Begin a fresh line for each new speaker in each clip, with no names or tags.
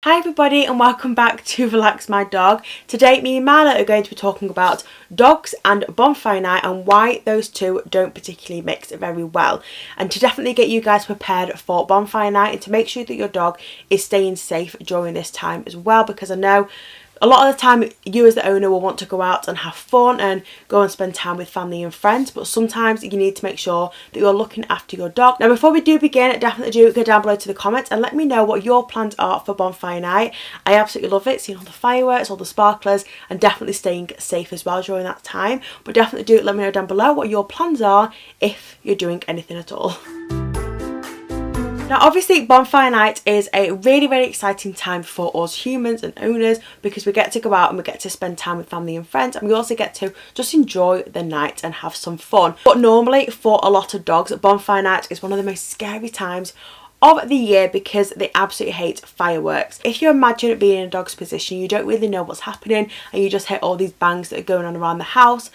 Hi everybody and welcome back to Relax My Dog. Today me and Marla are going to be talking about dogs and bonfire night and why those two don't particularly mix very well, and to definitely get you guys prepared for bonfire night and to make sure that your dog is staying safe during this time as well, because I know a lot of the time you as the owner will want to go out and have fun and go and spend time with family and friends, but sometimes you need to make sure that you're looking after your dog. Now before we do begin, definitely do go down below to the comments and let me know what your plans are for bonfire night. I absolutely love it, seeing all the fireworks, all the sparklers, and definitely staying safe as well during that time. But definitely do let me know down below what your plans are if you're doing anything at all. Now obviously bonfire night is a really exciting time for us humans and owners, because we get to go out and we get to spend time with family and friends, and we also get to just enjoy the night and have some fun. But normally for a lot of dogs, bonfire night is one of the most scary times of the year because they absolutely hate fireworks. If you imagine being in a dog's position, you don't really know what's happening and you just hear all these bangs that are going on around the house.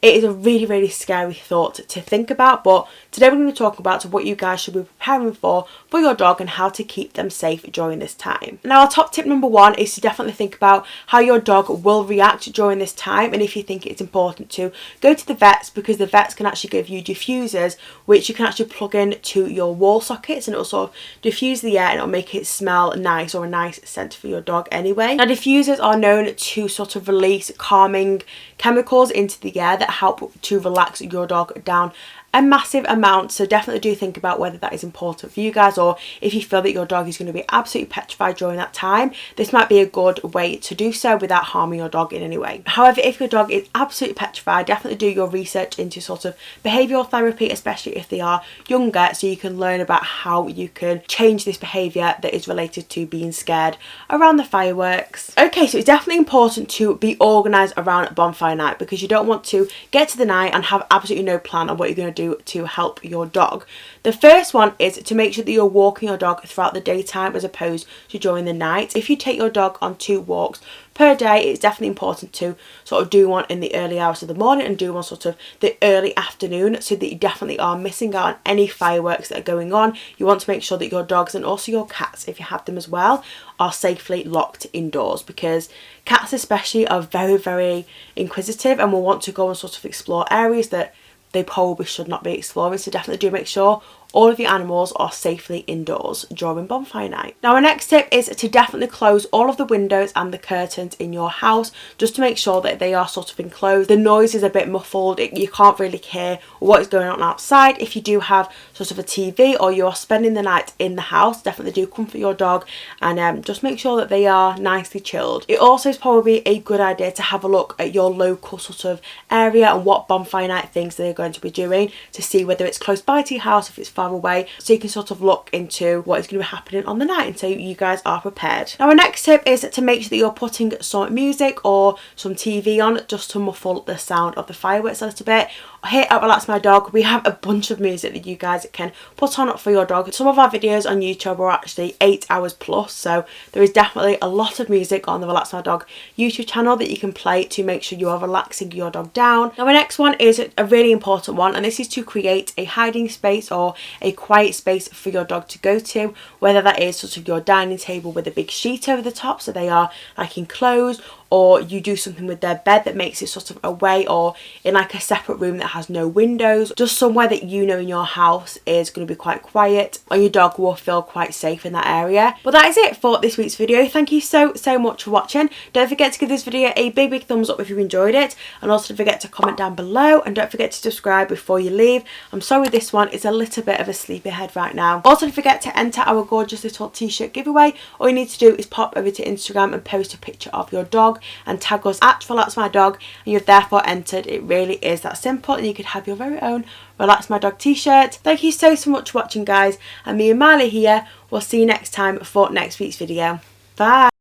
It is a really scary thought to think about, but today we're going to talk about what you guys should be preparing for your dog and how to keep them safe during this time. Now our top tip number one is to definitely think about how your dog will react during this time, and if you think it's important to go to the vets, because the vets can actually give you diffusers which you can actually plug in to your wall sockets, and it'll sort of diffuse the air and it'll make it smell nice, or a nice scent for your dog anyway. Now diffusers are known to sort of release calming chemicals into the air that help to relax your dog down a massive amount, so definitely do think about whether that is important for you guys, or if you feel that your dog is going to be absolutely petrified during that time, this might be a good way to do so without harming your dog in any way. However, if your dog is absolutely petrified, definitely do your research into sort of behavioural therapy, especially if they are younger, so you can learn about how you can change this behaviour that is related to being scared around the fireworks. Okay, so it's definitely important to be organised around bonfire night, because you don't want to get to the night and have absolutely no plan on what you're going to do to help your dog. The first one is to make sure that you're walking your dog throughout the daytime as opposed to during the night. If you take your dog on 2 walks per day, it's definitely important to sort of do one in the early hours of the morning and do one sort of the early afternoon, so that you definitely are missing out on any fireworks that are going on. You want to make sure that your dogs, and also your cats if you have them as well, are safely locked indoors, because cats especially are very inquisitive and will want to go and sort of explore areas that they probably should not be exploring. So definitely do make sure all of your animals are safely indoors during bonfire night. Now our next tip is to definitely close all of the windows and the curtains in your house, just to make sure that they are sort of enclosed. The noise is a bit muffled, you can't really hear what is going on outside. If you do have sort of a TV or you're spending the night in the house, definitely do comfort your dog and just make sure that they are nicely chilled. It also is probably a good idea to have a look at your local sort of area and what bonfire night things they're going to be doing, to see whether it's close by to your house, if it's far away, so you can sort of look into what is going to be happening on the night, and so you guys are prepared. Now our next tip is to make sure that you're putting some music or some TV on, just to muffle the sound of the fireworks a little bit. Here at Relax My Dog, we have a bunch of music that you guys can put on for your dog. Some of our videos on YouTube are actually 8 hours plus, so there is definitely a lot of music on the Relax My Dog YouTube channel that you can play to make sure you are relaxing your dog down. Now my next one is a really important one, and this is to create a hiding space or a quiet space for your dog to go to, whether that is sort of your dining table with a big sheet over the top so they are like enclosed, or you do something with their bed that makes it sort of away, or in like a separate room that has no windows, just somewhere that you know in your house is going to be quite quiet and your dog will feel quite safe in that area. But that is it for this week's video. Thank you so much for watching. Don't forget to give this video a big thumbs up if you enjoyed it, and also don't forget to comment down below, and don't forget to subscribe before you leave. I'm sorry this one is a little bit of a sleepyhead right now. Also don't forget to enter our gorgeous little t-shirt giveaway. All you need to do is pop over to Instagram and post a picture of your dog and tag us at Relax My Dog, and you've therefore entered. It really is that simple, and you could have your very own Relax My Dog t-shirt. Thank you so much for watching guys, and me and Marley here will see you next time for next week's video. Bye.